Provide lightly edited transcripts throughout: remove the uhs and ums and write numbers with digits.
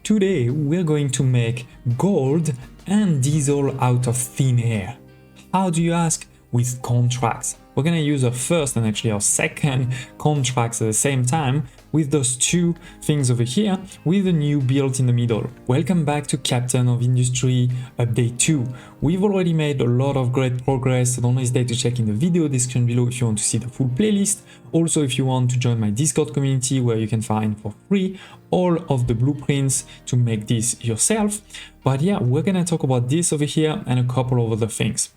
Today we're going to make gold and diesel out of thin air. How do you ask? With contracts. We're gonna use our first and actually our second contracts at the same time with those two things over here with a new build in the middle. Welcome back to Captain of Industry Update 2. We've already made a lot of great progress, so don't hesitate to check in the video description below if you want to see the full playlist. Also, if you want to join my Discord community where you can find for free all of the blueprints to make this yourself. But yeah, we're gonna talk about this over here and a couple of other things.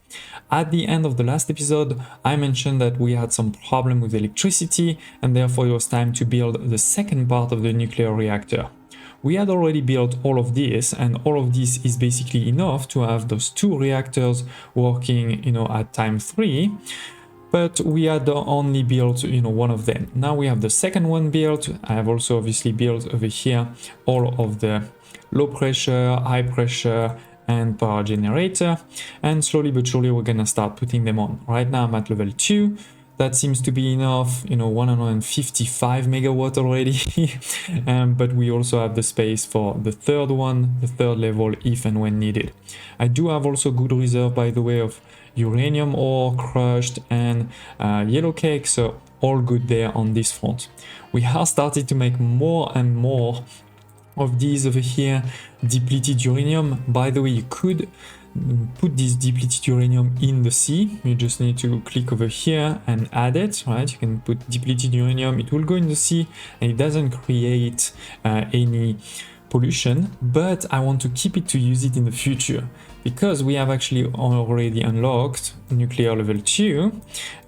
At the end of the last episode, I mentioned that we had some problem with electricity and therefore it was time to build the second part of the nuclear reactor. We had already built all of this, and all of this is basically enough to have those two reactors working, at time 3. But we had only built, one of them. Now we have the second one built. I have also obviously built over here all of the low pressure, high pressure, and power generator, and slowly but surely we're gonna start putting them on. Right now I'm at level 2. That seems to be enough, 155 megawatt already. But we also have the space for the third one, the third level, if and when needed. I do have also good reserve, by the way, of uranium ore, crushed, and yellow cake, so all good there on this front. We have started to make more and more of these over here, depleted uranium. By the way, you could put this depleted uranium in the sea. You just need to click over here and add it, right? You can put depleted uranium, it will go in the sea and it doesn't create any pollution, but I want to keep it to use it in the future because we have actually already unlocked nuclear level 2,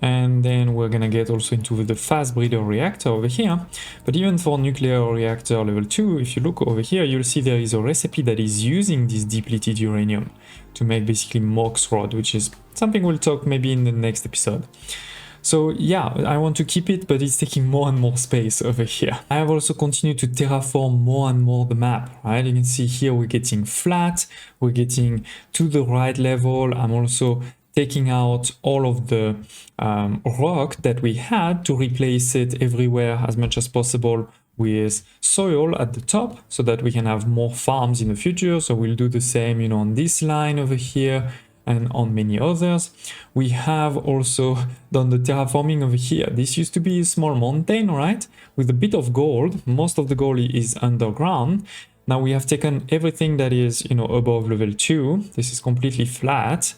and then we're gonna get also into the fast breeder reactor over here. But even for nuclear reactor level 2, if you look over here, you'll see there is a recipe that is using this depleted uranium to make basically MOX rod, which is something we'll talk maybe in the next episode. So yeah, I want to keep it, but it's taking more and more space over here. I have also continued to terraform more and more the map, right? You can see here we're getting flat, we're getting to the right level. I'm also taking out all of the rock that we had to replace it everywhere as much as possible with soil at the top so that we can have more farms in the future. So we'll do the same, on this line over here and on many others. We have also done the terraforming over here. This used to be a small mountain, right? With a bit of gold. Most of the gold is underground. Now we have taken everything that is, above level 2. This is completely flat.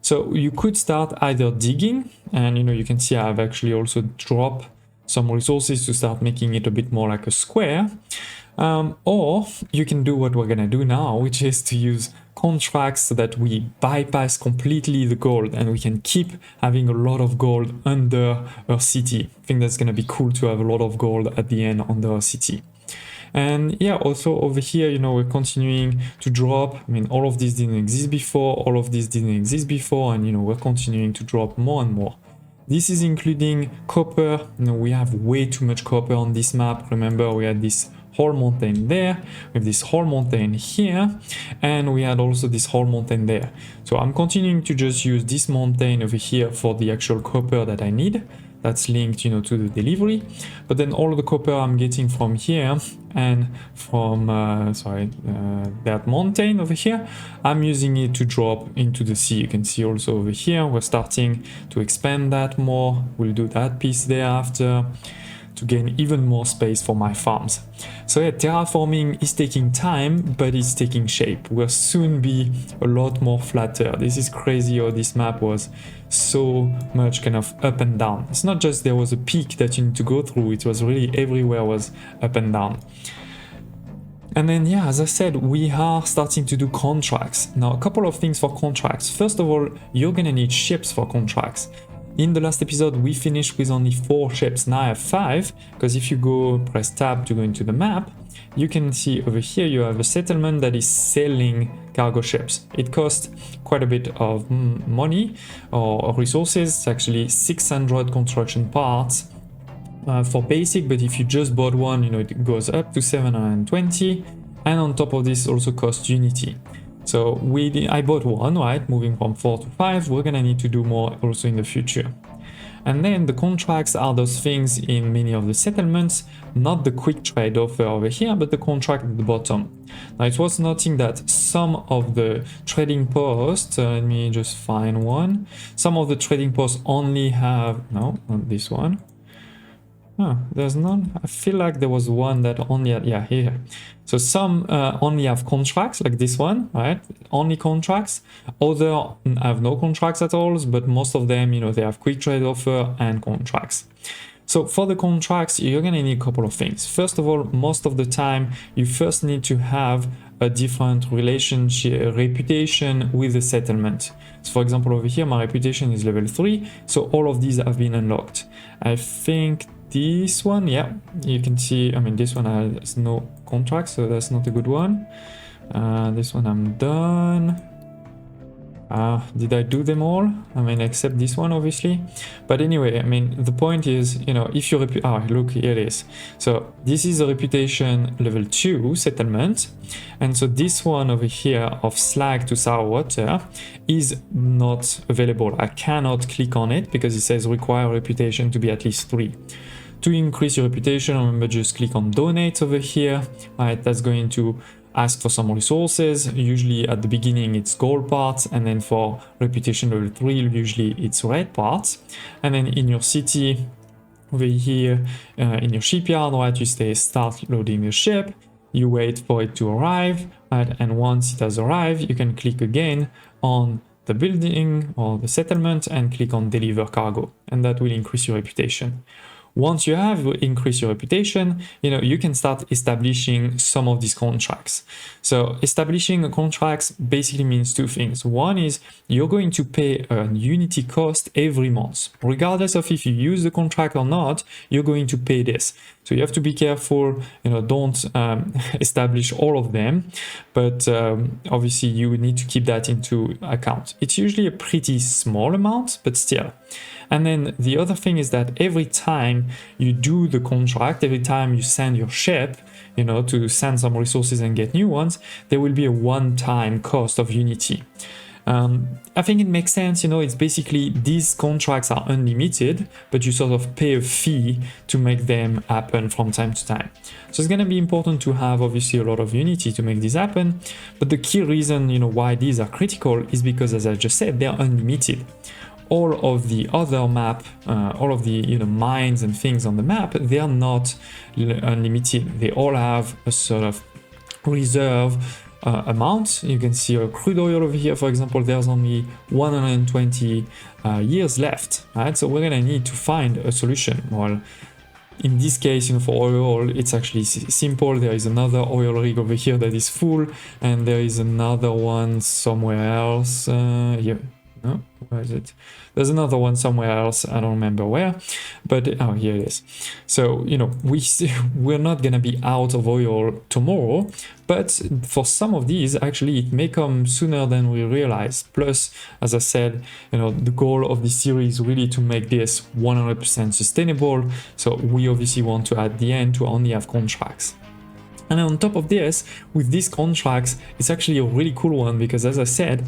So you could start either digging, and you can see I've actually also dropped some resources to start making it a bit more like a square. Or you can do what we're gonna do now, which is to use contracts so that we bypass completely the gold and we can keep having a lot of gold under our city. I think that's gonna be cool to have a lot of gold at the end under our city. And yeah, also over here, we're continuing to drop. I mean, all of this didn't exist before, all of this didn't exist before, and we're continuing to drop more and more. This is including copper. We have way too much copper on this map. Remember, we had this whole mountain there, with this whole mountain here, and we had also this whole mountain there. So I'm continuing to just use this mountain over here for the actual copper that I need. That's linked, to the delivery. But then all the copper I'm getting from here and from, that mountain over here, I'm using it to drop into the sea. You can see also over here, we're starting to expand that more. We'll do that piece thereafter to gain even more space for my farms. So yeah, terraforming is taking time, but it's taking shape. We'll soon be a lot more flatter. This is crazy how this map was so much kind of up and down. It's not just there was a peak that you need to go through, it was really everywhere was up and down. And then, yeah, as I said, we are starting to do contracts. Now, a couple of things for contracts. First of all, you're gonna need ships for contracts. In the last episode, we finished with only 4 ships. Now I have 5, because if you go press tab to go into the map, you can see over here you have a settlement that is selling cargo ships. It costs quite a bit of money or resources. It's actually 600 construction parts for basic, but if you just bought one, it goes up to 720, and on top of this also costs unity. So I bought one, right? Moving from 4 to 5, we're gonna need to do more also in the future. And then the contracts are those things in many of the settlements, not the quick trade offer over here, but the contract at the bottom. Now it was noting that some of the trading posts, let me just find one, some of the trading posts only have, no, not this one. Oh, there's none. I feel like there was one that only had, yeah, here. So some only have contracts, like this one, right? Only contracts. Other have no contracts at all, but most of them, you know, they have quick trade offer and contracts. So for the contracts, you're gonna need a couple of things. First of all, most of the time, you first need to have a different relationship, reputation with the settlement. So for example, over here, my reputation is level 3, so all of these have been unlocked. I think this one, yeah, you can see, I mean, this one has no contract, so that's not a good one. This one I'm done. Did I do them all? I mean, except this one, obviously. But anyway, I mean, the point is, you know, if you look, here it is. So this is a reputation level 2 settlement. And so this one over here of slag to sour water is not available. I cannot click on it because it says require reputation to be at least 3. To increase your reputation, remember, just click on donate over here. Right, that's going to ask for some resources. Usually at the beginning it's gold parts, and then for reputation level 3 usually it's red parts. And then in your city over here, in your shipyard, right, you start loading the ship, you wait for it to arrive, right, and once it has arrived you can click again on the building or the settlement and click on deliver cargo, and that will increase your reputation. Once you have increased your reputation, you know, you can start establishing some of these contracts. So establishing contracts basically means two things. One is you're going to pay a unity cost every month. Regardless of if you use the contract or not, you're going to pay this. So you have to be careful, you know, don't establish all of them, but obviously you need to keep that into account. It's usually a pretty small amount, but still. And then the other thing is that every time you do the contract, every time you send your ship, you know, to send some resources and get new ones, there will be a one-time cost of unity. I think it makes sense, you know, it's basically these contracts are unlimited, but you sort of pay a fee to make them happen from time to time. So it's going to be important to have obviously a lot of unity to make this happen. But the key reason, you know, why these are critical is because, as I just said, they're unlimited. All of the other map, all of the, you know, mines and things on the map, they are not unlimited. They all have a sort of reserve amount. You can see a crude oil over here, for example. There's only 120 years left, right? So we're gonna need to find a solution. Well, in this case, you know, for oil, it's actually simple. There is another oil rig over here that is full, and there is another one somewhere else. Here. No, where is it? There's another one somewhere else. I don't remember where, but oh, here it is. So, you know, we're not gonna be out of oil tomorrow, but for some of these, actually, it may come sooner than we realize. Plus, as I said, you know, the goal of this series is really to make this 100% sustainable. So we obviously want to, at the end, to only have contracts. And on top of this, with these contracts, it's actually a really cool one because, as I said,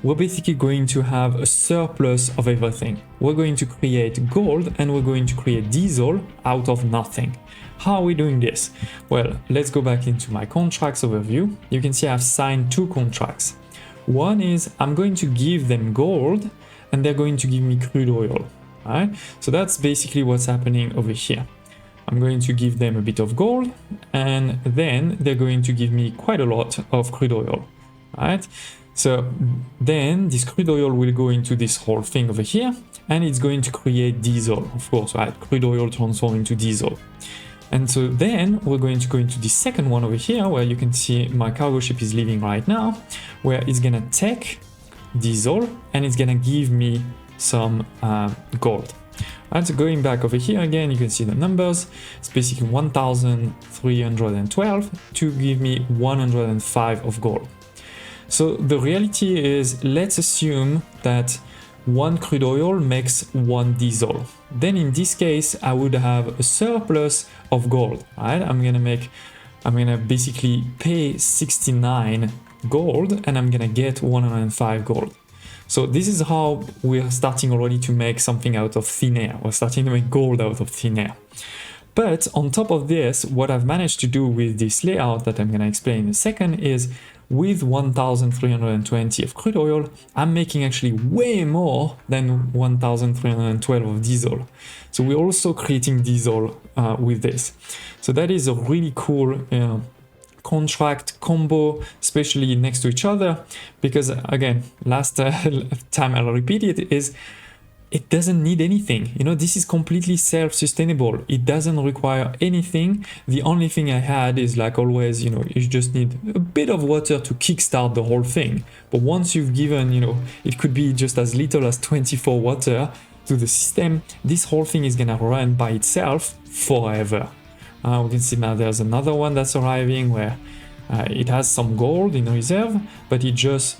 we're basically going to have a surplus of everything. We're going to create gold and we're going to create diesel out of nothing. How are we doing this? Well, let's go back into my contracts overview. You can see I've signed 2 contracts. One is I'm going to give them gold and they're going to give me crude oil. All right? So that's basically what's happening over here. I'm going to give them a bit of gold and then they're going to give me quite a lot of crude oil. All right? So then this crude oil will go into this whole thing over here and it's going to create diesel, of course, right? Crude oil transform into diesel. And so then we're going to go into the second one over here where you can see my cargo ship is leaving right now, where it's gonna take diesel and it's gonna give me some gold. And so going back over here again, you can see the numbers. It's basically 1,312 to give me 105 of gold. So the reality is, let's assume that 1 crude oil makes 1 diesel. Then in this case, I would have a surplus of gold, right? I'm gonna basically pay 69 gold and I'm gonna get 105 gold. So this is how we're starting already to make something out of thin air. We're starting to make gold out of thin air. But on top of this, what I've managed to do with this layout that I'm going to explain in a second is with 1320 of crude oil, I'm making actually way more than 1312 of diesel. So we're also creating diesel with this. So that is a really cool contract combo, especially next to each other, because again, last time I'll repeat it, is it doesn't need anything. You know, this is completely self-sustainable. It doesn't require anything. The only thing I had is, like always, you know, you just need a bit of water to kickstart the whole thing. But once you've given, you know, it could be just as little as 24 water to the system, this whole thing is gonna run by itself forever. We can see now there's another one that's arriving where it has some gold in reserve, but it just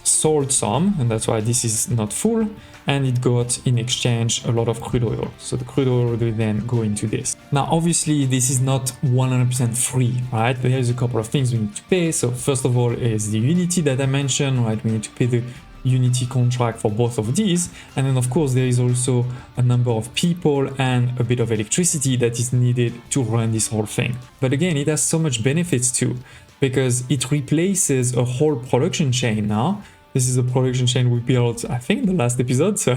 sold some, and that's why this is not full, and it got in exchange a lot of crude oil. So the crude oil will then go into this. Now obviously this is not 100% free, right? There's a couple of things we need to pay. So first of all is the Unity that I mentioned, right? We need to pay the Unity contract for both of these, and then of course there is also a number of people and a bit of electricity that is needed to run this whole thing. But again, it has so much benefits too, because it replaces a whole production chain now. This is a production chain we built, I think, in the last episode. So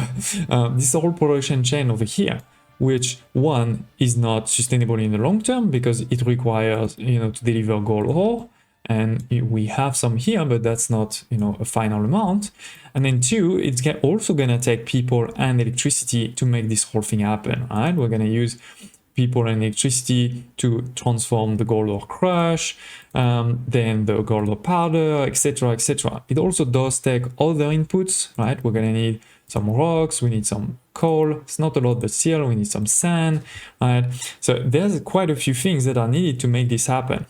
this whole production chain over here, which one is not sustainable in the long term because it requires, you know, to deliver gold ore, and we have some here, but that's not, you know, a final amount. And then two, it's also gonna take people and electricity to make this whole thing happen, right? We're gonna use people and electricity to transform the gold ore crush, then the gold ore powder, etc., etc. It also does take other inputs, right? We're gonna need some rocks, we need some coal. It's not a lot, but still we need some sand, right? So there's quite a few things that are needed to make this happen.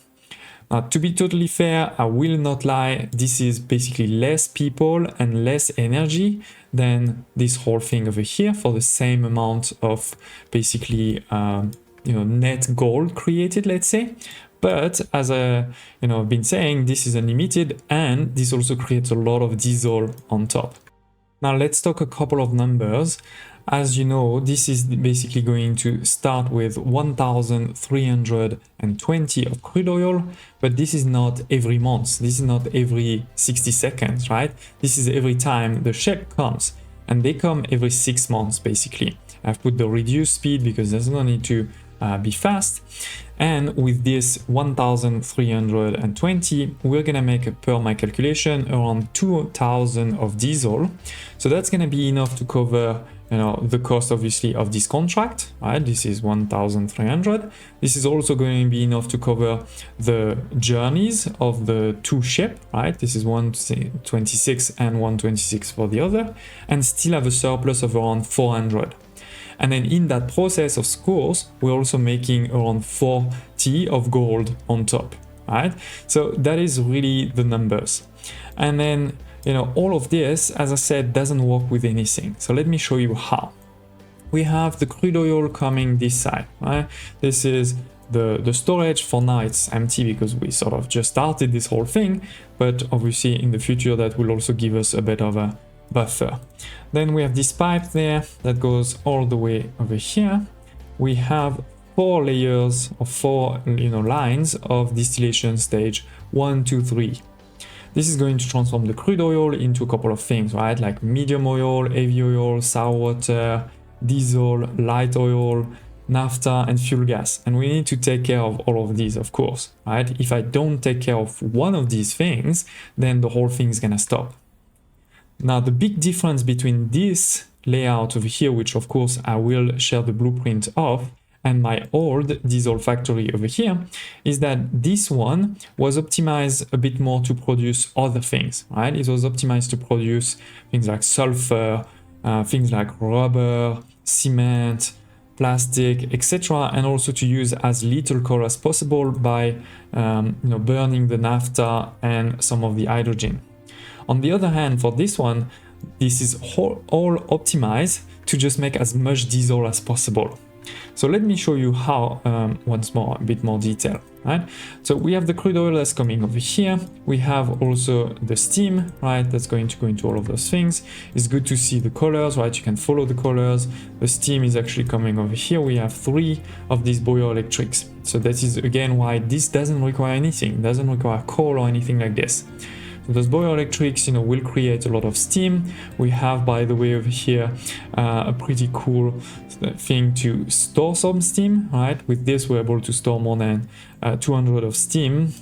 Now, to be totally fair, I will not lie, this is basically less people and less energy than this whole thing over here for the same amount of basically, you know, net gold created, let's say. But as I, you know, been saying, this is unlimited, and this also creates a lot of diesel on top. Now let's talk a couple of numbers. As you know, this is basically going to start with 1320 of crude oil, but this is not every month. This is not every 60 seconds, right? This is every time the ship comes, and they come every 6 months, basically. I've put the reduced speed because there's no need to be fast. And with this 1320, we're gonna make, per my calculation, around 2000 of diesel. So that's gonna be enough to cover, you know, the cost obviously of this contract, right? This is 1300. This is also going to be enough to cover the journeys of the two ships, right? This is 126 and 126 for the other, and still have a surplus of around 400. And then in that process, of course, we're also making around 40 of gold on top, right? So that is really the numbers. And then, you know, all of this, as I said, doesn't work with anything. So let me show you how. We have the crude oil coming this side, right? This is the storage. For now it's empty because we sort of just started this whole thing, but obviously in the future that will also give us a bit of a buffer. Then we have this pipe there that goes all the way over here. We have 4 layers or 4, you know, lines of distillation stage 1, 2, 3. This is going to transform the crude oil into a couple of things, right? Like medium oil, heavy oil, sour water, diesel, light oil, naphtha, and fuel gas. And we need to take care of all of these, of course, right? If I don't take care of one of these things, then the whole thing is gonna stop. Now, the big difference between this layout over here, which of course I will share the blueprint of, and my old diesel factory over here, is that this one was optimized a bit more to produce other things, right? It was optimized to produce things like sulfur, things like rubber, cement, plastic, etc., and also to use as little coal as possible by you know, burning the naphtha and some of the hydrogen. On the other hand, for this one, this is all optimized to just make as much diesel as possible. So let me show you how once more, a bit more detail, right? So we have the crude oil that's coming over here. We have also the steam, right? That's going to go into all of those things. It's good to see the colors, right? You can follow the colors. The steam is actually coming over here. We have 3 of these bioelectrics. So that is again why this doesn't require anything. It doesn't require coal or anything like this. So those bioelectrics, you know, will create a lot of steam. We have, by the way, over here, a pretty cool thing to store some steam, right? With this, we're able to store more than 200 of steam,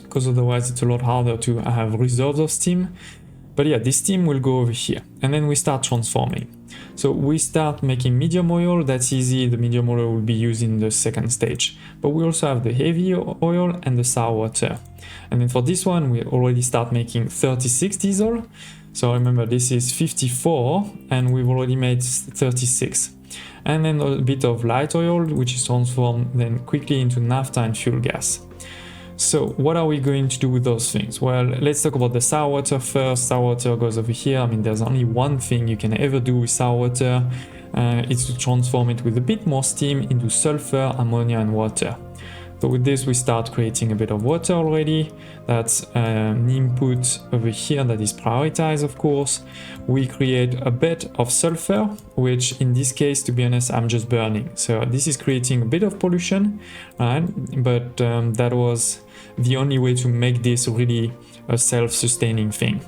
because otherwise it's a lot harder to have reserves of steam. But yeah, this steam will go over here, and then we start transforming. So we start making medium oil. That's easy. The medium oil will be used in the second stage. But we also have the heavy oil and the sour water. And then for this one, we already start making 36 diesel. So remember, this is 54, and we've already made 36. And then a bit of light oil, which is transformed then quickly into naphtha and fuel gas. So what are we going to do with those things? Well, let's talk about the sour water first. Sour water goes over here. I mean, there's only one thing you can ever do with sour water. It's to transform it with a bit more steam into sulfur, ammonia, and water. So with this, we start creating a bit of water already. That's an input over here that is prioritized, of course. We create a bit of sulfur, which in this case, to be honest, I'm just burning. So this is creating a bit of pollution, right? But that was the only way to make this really a self-sustaining thing.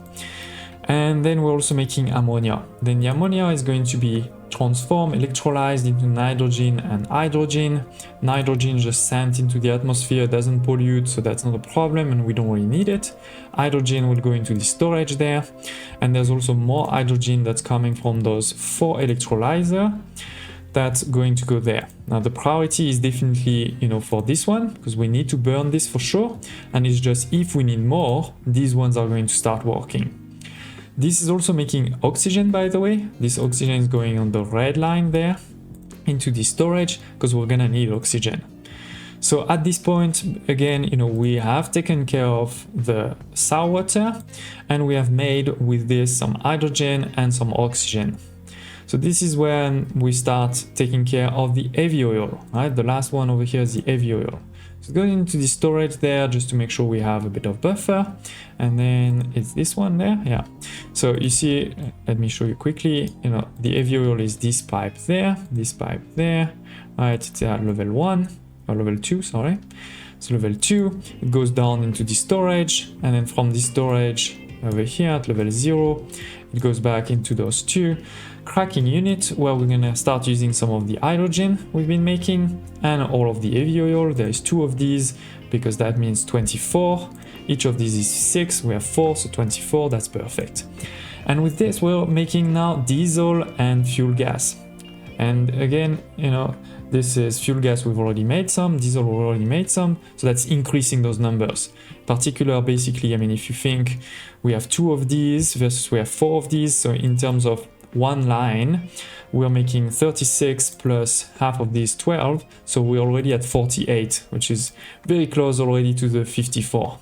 And then we're also making ammonia. Then the ammonia is going to be transformed, electrolyzed into nitrogen and hydrogen. Nitrogen just sent into the atmosphere, doesn't pollute, so that's not a problem, and we don't really need it. Hydrogen will go into the storage there, and there's also more hydrogen that's coming from those 4 electrolyzers that's going to go there. Now the priority is definitely, you know, for this one, because we need to burn this for sure, and it's just if we need more, these ones are going to start working. This is also making oxygen, by the way. This oxygen is going on the red line there into the storage, because we're gonna need oxygen. So at this point, again, you know, we have taken care of the sour water, and we have made with this some hydrogen and some oxygen. So this is when we start taking care of the heavy oil, right? The last one over here is the heavy oil. So going into the storage there, just to make sure we have a bit of buffer. And then it's this one there, yeah. So you see, let me show you quickly, you know, the heavy oil is this pipe there, right? It's at level 1, or level 2, sorry. So level 2, it goes down into the storage, and then from the storage over here at level 0, it goes back into those 2 cracking units, where we're gonna start using some of the hydrogen we've been making and all of the heavy oil. There's 2 of these, because that means 24. Each of these is 6, we have 4, so 24, that's perfect. And with this, we're making now diesel and fuel gas. And again, you know, this is fuel gas, we've already made some, diesel we've already made some, so that's increasing those numbers. Particular, basically, I mean, if you think we have 2 of these versus we have 4 of these, so in terms of one line, we're making 36 plus half of these 12, so we're already at 48, which is very close already to the 54.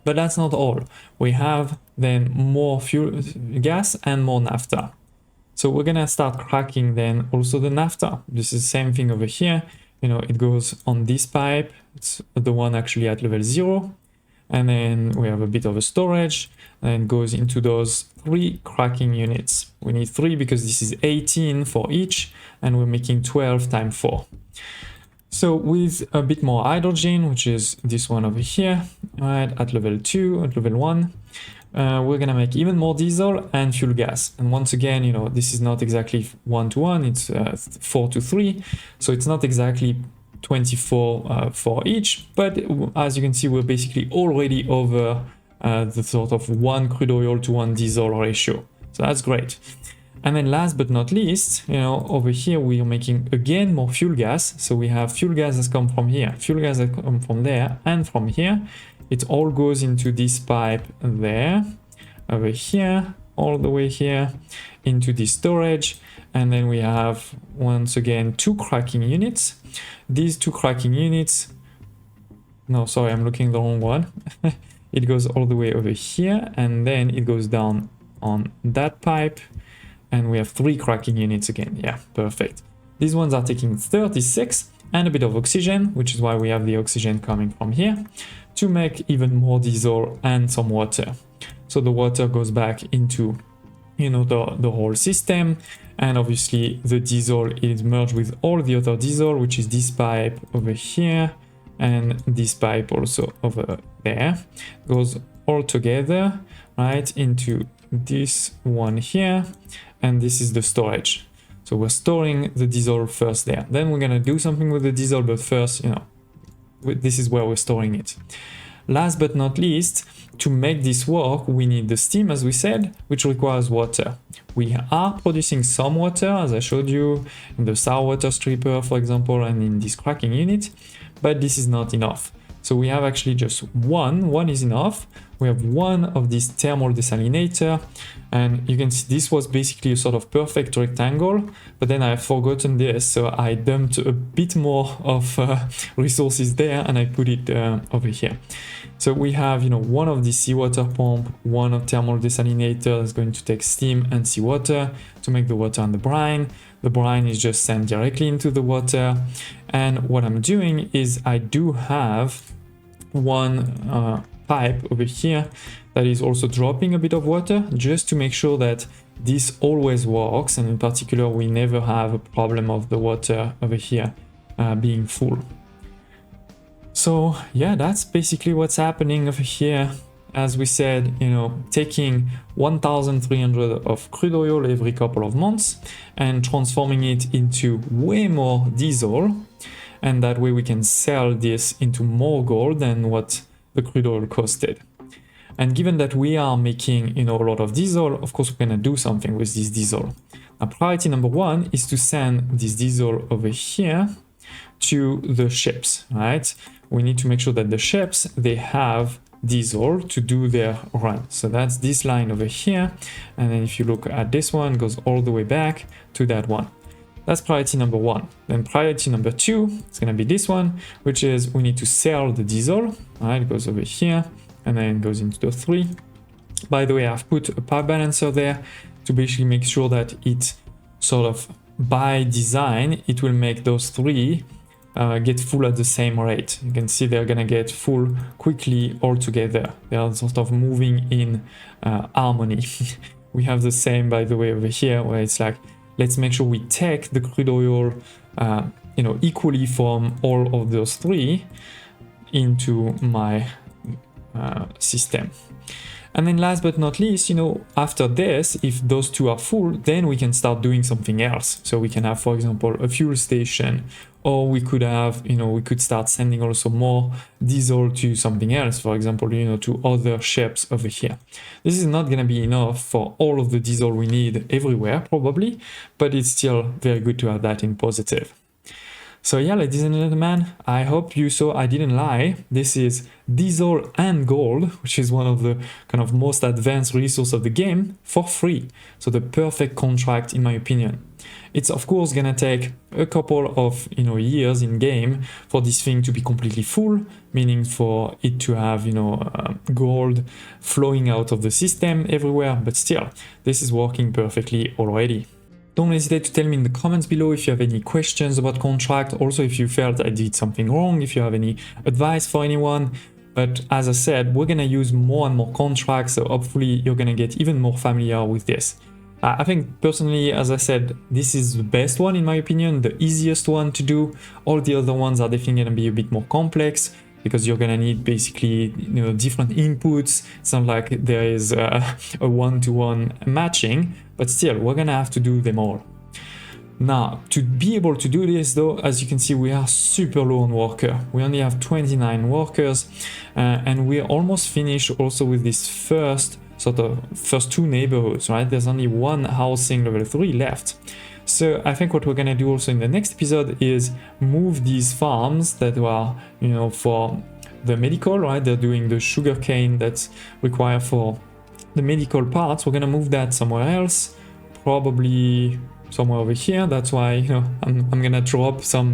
But that's not all. We have then more fuel gas and more naphtha. So we're gonna start cracking then also the naphtha. This is the same thing over here. You know, it goes on this pipe. It's the one actually at level 0. And then we have a bit of a storage, and goes into those 3 cracking units. We need 3 because this is 18 for each, and we're making 12 times 4. So with a bit more hydrogen, which is this one over here, right, at level 2, at level 1, we're gonna make even more diesel and fuel gas. And once again, you know, this is not exactly 1-to-1, it's 4-to-3, so it's not exactly 24 for each, but as you can see, we're basically already over the sort of 1 crude oil to 1 diesel ratio. So that's great. And then last but not least, you know, over here we are making again more fuel gas. So we have fuel gas that's come from here, fuel gas that come from there, and from here. It all goes into this pipe there, over here, all the way here, into the storage. And then we have, once again, 2 cracking units. These 2 cracking units, no, sorry, I'm looking the wrong one. It goes all the way over here, and then it goes down on that pipe. And we have 3 cracking units again. Yeah, perfect. These ones are taking 36 and a bit of oxygen, which is why we have the oxygen coming from here, to make even more diesel and some water. So the water goes back into, you know, the whole system, and obviously the diesel is merged with all the other diesel, which is this pipe over here and this pipe also over there. Goes all together, right, into this one here, and this is the storage. So we're storing the diesel first there. Then we're gonna do something with the diesel, but first, you know, this is where we're storing it. Last but not least, to make this work, we need the steam, as we said, which requires water. We are producing some water, as I showed you in the sour water stripper, for example, and in this cracking unit, but this is not enough. So we have actually just one is enough. We have one of these thermal desalinator, and you can see this was basically a sort of perfect rectangle, but then I've forgotten this, so I dumped a bit more of resources there and I put it over here. So we have, you know, one of the seawater pump, one of thermal desalinator that's going to take steam and seawater to make the water and the brine. The brine is just sent directly into the water, and what I'm doing is I do have one pipe over here that is also dropping a bit of water just to make sure that this always works, and in particular we never have a problem of the water over here being full. So yeah, that's basically what's happening over here. As we said, you know, taking 1,300 of crude oil every couple of months and transforming it into way more diesel, and that way we can sell this into more gold than what the crude oil costed. And given that we are making, you know, a lot of diesel, of course we're gonna do something with this diesel. Now, priority number one is to send this diesel over here to the ships, right? We need to make sure that the ships, they have diesel to do their run. So that's this line over here, and then if you look at this one, it goes all the way back to that one. That's priority number one. Then priority number two is going to be this one, which is we need to sell the diesel. Right, it goes over here and then goes into the 3. By the way, I've put a power balancer there to basically make sure that it sort of by design, it will make those 3 get full at the same rate. You can see they're gonna get full quickly all together. They are sort of moving in harmony. We have the same, by the way, over here, where it's like, let's make sure we take the crude oil, you know, equally from all of those 3 into my system. And then last but not least, you know, after this, if those 2 are full, then we can start doing something else. So we can have, for example, a fuel station, or we could have, you know, we could start sending also more diesel to something else, for example, you know, to other ships over here. This is not going to be enough for all of the diesel we need everywhere, probably, but it's still very good to have that in positive. So yeah, ladies and gentlemen, I hope you saw I didn't lie. This is diesel and gold, which is one of the kind of most advanced resources of the game, for free. So the perfect contract, in my opinion. It's of course gonna take a couple of, you know, years in game for this thing to be completely full, meaning for it to have, you know, gold flowing out of the system everywhere, but still, this is working perfectly already. Don't hesitate to tell me in the comments below if you have any questions about contract. Also, if you felt I did something wrong, if you have any advice for anyone. But as I said, we're gonna use more and more contracts, so hopefully you're gonna get even more familiar with this. I think personally, as I said, this is the best one in my opinion, the easiest one to do. All the other ones are definitely gonna be a bit more complex, because you're gonna need basically, you know, different inputs. It's not like there is a one-to-one matching, but still, we're gonna have to do them all. Now, to be able to do this though, as you can see, we are super low on worker. We only have 29 workers, and we're almost finished also with this first 2 neighborhoods, right? There's only one housing level 3 left. So I think what we're gonna do also in the next episode is move these farms that are, you know, for the medical, right? They're doing the sugar cane that's required for the medical parts. We're gonna move that somewhere else, probably somewhere over here. That's why, you know, I'm gonna drop some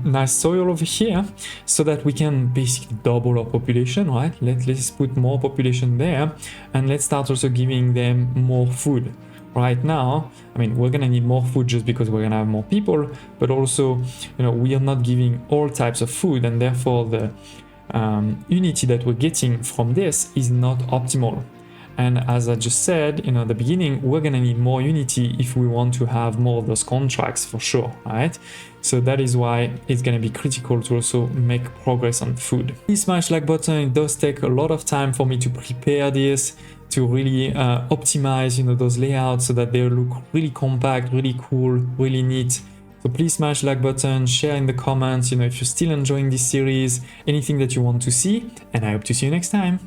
nice soil over here so that we can basically double our population, right? Let's put more population there, and let's start also giving them more food. right now, I mean, we're gonna need more food just because we're gonna have more people, but also, we are not giving all types of food, and therefore the unity that we're getting from this is not optimal. And as I just said, at the beginning, we're gonna need more unity if we want to have more of those contracts for sure, right? So that is why it's gonna be critical to also make progress on food. Please smash like button. It does take a lot of time for me to prepare this, to really optimize, those layouts so that they look really compact, really cool, really neat. So please smash like button, share in the comments, if you're still enjoying this series, anything that you want to see, and I hope to see you next time.